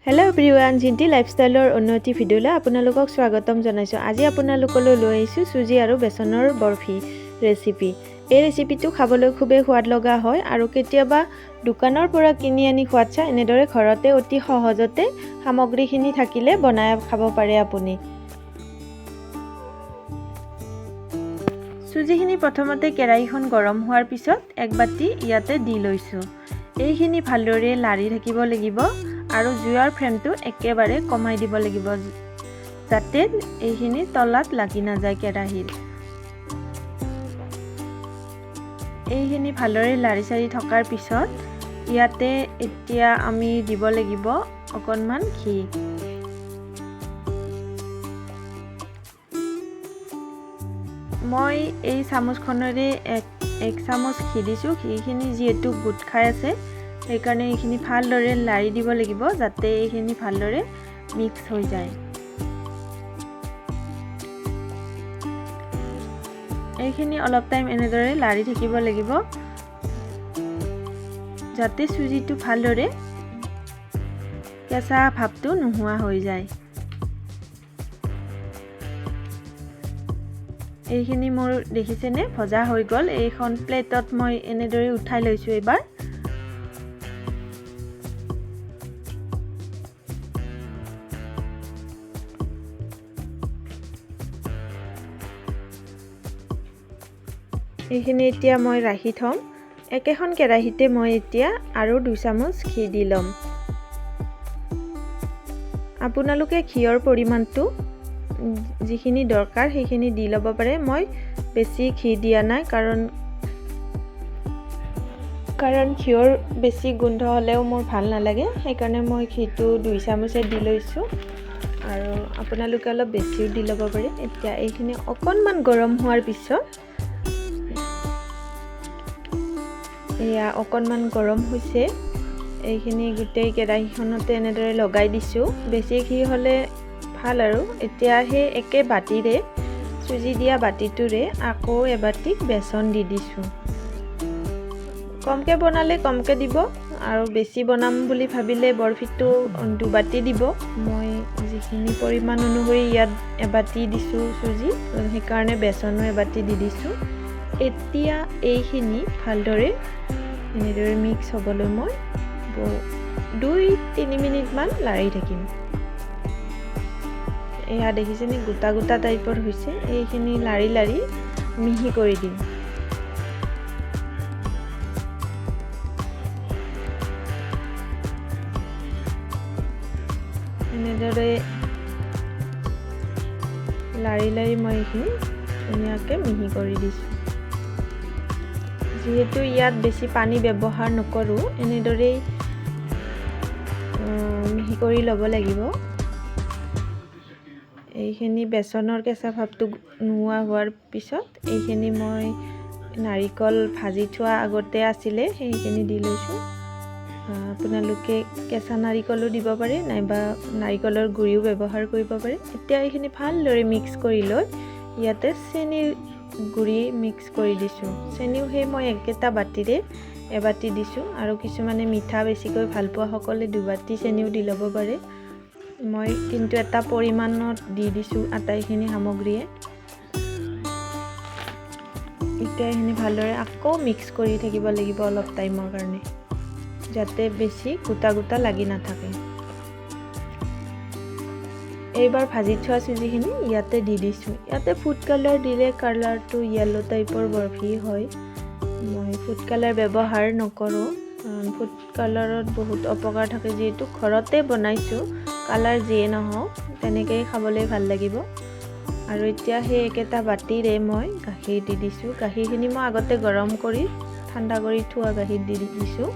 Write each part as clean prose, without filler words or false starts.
Hello' everyone, Jinti লাইফষ্টাইলৰ উন্নতি ভিডিঅ'লৈ আপোনালোকক স্বাগতম জনাইছোঁ। আজি আপোনালোকলৈ লৈ আহিছোঁ চুজি আৰু বেচনৰ বৰফি ৰেচিপি। এই ৰেচিপিটো খাবলৈ খুবেই সোৱাদ লগা হয় আৰু কেতিয়াবা দোকানৰ পৰা কিনি আনি খোৱাতছে এনেদৰে ঘৰতে অতি সহজতে সামগ্ৰীখিনি থাকিলে বনাই খাব পাৰে আপুনি। চুজিখিনি প্ৰথমতে কেৰাহীখন গৰম হোৱাৰ পিছত এক বাতি ইয়াতে দি লৈছোঁ। এইখিনি ভালদৰে লাৰি থাকিব লাগিব আৰু জুইৰ ফ্লেমটো একেবাৰে কমাই দিব লাগিব যাতে এইখিনি তলাত লাগি নাযায় কেৰাহীৰ। এইখিনি ভালদৰে লাৰি চাৰি থকাৰ পিছত ইয়াতে এতিয়া আমি দিব লাগিব অকণমান ঘি। মই এই চামুচখনেৰে এক চামুচ ঘি দিছোঁ। ঘিখিনি যিহেতু গোট খাই আছে সেইকাৰণে এইখিনি ভালদৰে লাৰি দিব লাগিব যাতে এইখিনি ভালদৰে মিক্স হৈ যায়। এইখিনি অলপ টাইম এনেদৰে লাৰি থাকিব লাগিব যাতে চুজিটো ভালদৰে কেঁচা ভাৱটো নোহোৱা হৈ যায়। এইখিনি মোৰ দেখিছেনে ভজা হৈ গ'ল। এইখন প্লেটত মই এনেদৰে উঠাই লৈছোঁ। এবাৰ এইখিনি এতিয়া মই ৰাখি থ'ম। একেখন কেৰাহীতে মই এতিয়া আৰু 2 চামুচ ঘি দি ল'ম। আপোনালোকে ঘিৰ পৰিমাণটো যিখিনি দৰকাৰ সেইখিনি দি ল'ব পাৰে। মই বেছি ঘি দিয়া নাই কাৰণ ঘিৰ বেছি গোন্ধ হ'লেও মোৰ ভাল নালাগে, সেইকাৰণে মই ঘিটো 2 চামুচে দি লৈছোঁ আৰু আপোনালোকে অলপ বেছিও দি ল'ব পাৰে। এতিয়া এইখিনি অকণমান গৰম হোৱাৰ পিছত এয়া অকণমান গৰম হৈছে। এইখিনি গোটেই কেৰাহীখনতে এনেদৰে লগাই দিছোঁ। বেছি ঘি হ'লে ভাল আৰু। এতিয়া সেই একে বাতিৰে চুজি দিয়া বাতিটোৰে আকৌ এবাতি বেচন দি দিছোঁ। কমকৈ বনালে কমকৈ দিব আৰু বেছি বনাম বুলি ভাবিলে বৰফিটো 2 বাতি দিব। মই যিখিনি পৰিমাণ অনুসৰি ইয়াত এবাতি দিছোঁ চুজি, সেইকাৰণে বেচনো এবাতি দি দিছোঁ। এতিয়া এইখিনি ভালদৰে এনেদৰে মিক্স হ'বলৈ মই 2-3 মিনিটমান লাৰি থাকিম। এয়া দেখিছেনে গোটা গোটা টাইপৰ হৈছে। এইখিনি লাৰি লাৰি মিহি কৰি দিম। এনেদৰে লাৰি লাৰি মই এইখিনি ধুনীয়াকৈ মিহি কৰি দিছোঁ। যিহেতু ইয়াত বেছি পানী ব্যৱহাৰ নকৰোঁ, এনেদৰেই মিহি কৰি ল'ব লাগিব। এইখিনি বেচনৰ কেঁচা ভাৱটো নোহোৱা হোৱাৰ পিছত এইখিনি মই নাৰিকল ভাজি থোৱা আগতে আছিলে সেইখিনি দি লৈছোঁ। আপোনালোকে কেঁচা নাৰিকলো দিব পাৰে নাইবা নাৰিকলৰ গুড়িও ব্যৱহাৰ কৰিব পাৰে। এতিয়া এইখিনি ভালদৰে মিক্স কৰি লৈ ইয়াতে চেনিৰ গুড়ি মিক্স কৰি দিছোঁ। চেনিও সেই মই একেটা বাতিৰে এবাতি দিছোঁ আৰু কিছুমানে মিঠা বেছিকৈ ভাল পোৱা সকলে 2 বাতি চেনিও দি ল'ব পাৰে। মই কিন্তু এটা পৰিমাণত দি দিছোঁ আটাইখিনি সামগ্ৰীয়ে। এতিয়া এইখিনি ভালদৰে আকৌ মিক্স কৰি থাকিব লাগিব অলপ টাইমৰ কাৰণে যাতে বেছি গোটা গোটা লাগি নাথাকে। এইবাৰ ভাজি থোৱা চুজিখিনি ইয়াতে দি দিছোঁ। ইয়াতে ফুড কালাৰ দিলে কালাৰটো য়েলো টাইপৰ বৰফি হয়। মই ফুড কালাৰ ব্যৱহাৰ নকৰোঁ কাৰণ ফুড কালাৰত বহুত অপকাৰ থাকে। যিহেতু ঘৰতে বনাইছোঁ, কালাৰ যিয়ে নহওক তেনেকৈয়ে খাবলৈ ভাল লাগিব। আৰু এতিয়া সেই একেটা বাতিৰে মই গাখীৰ দি দিছোঁ। গাখীৰখিনি মই আগতে গৰম কৰি ঠাণ্ডা কৰি থোৱা গাখীৰ দি দিছোঁ।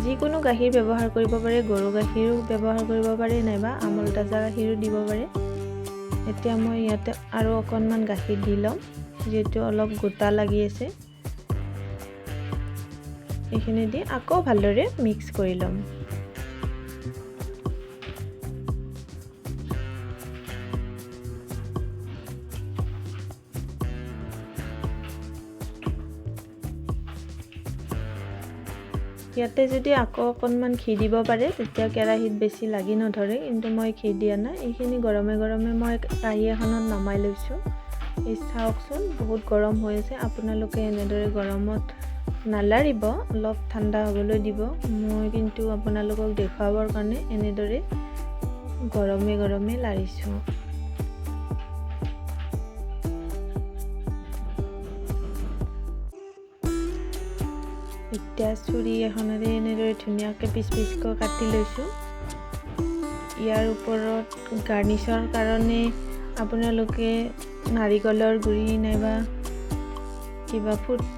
যিকোনো গাখীৰ ব্যৱহাৰ কৰিব পাৰে, গৰু গাখীৰো ব্যৱহাৰ কৰিব পাৰে নাইবা আমুল তাজা গাখীৰো দিব পাৰে। এতিয়া মই ইয়াতে আৰু অকণমান গাখীৰ দি ল'ম যিহেতু অলপ গোটা লাগি আছে। এইখিনি দি আকৌ ভালদৰে মিক্স কৰি ল'ম। ইয়াতে যদি আকৌ অকণমান ঘি দিব পাৰে তেতিয়া কেৰাহীত বেছি লাগি নধৰে, কিন্তু মই ঘি দিয়া নাই। এইখিনি গৰমে গৰমে মই কাঁহী এখনত নমাই লৈছোঁ। এই চাওকচোন বহুত গৰম হৈ আছে। আপোনালোকে এনেদৰে গৰমত নালাৰিব, অলপ ঠাণ্ডা হ'বলৈ দিব। মই কিন্তু আপোনালোকক দেখুৱাবৰ কাৰণে এনেদৰে গৰমে গৰমে লাৰিছোঁ। এতিয়া চুৰি এখনেৰে এনেদৰে ধুনীয়াকৈ পিচ পিচকৈ কাটি লৈছোঁ। ইয়াৰ ওপৰত গাৰ্নিছৰ কাৰণে আপোনালোকে নাৰিকলৰ গুৰি নাইবা কিবা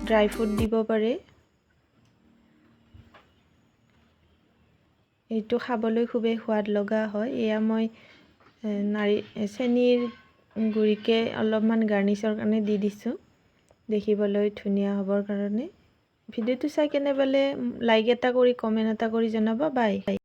ড্ৰাই ফ্ৰুট দিব পাৰে। এইটো খাবলৈ খুবেই সোৱাদ লগা হয়। এয়া মই চেনিৰ গুৰিকে অলপমান গাৰ্নিছৰ কাৰণে দি দিছোঁ, দেখিবলৈ ধুনীয়া হ'বৰ কাৰণে। ভিডিঅ'টো চাই কেনে পালে লাইক এটা কৰি কমেণ্ট এটা কৰি জনাবা। বাই।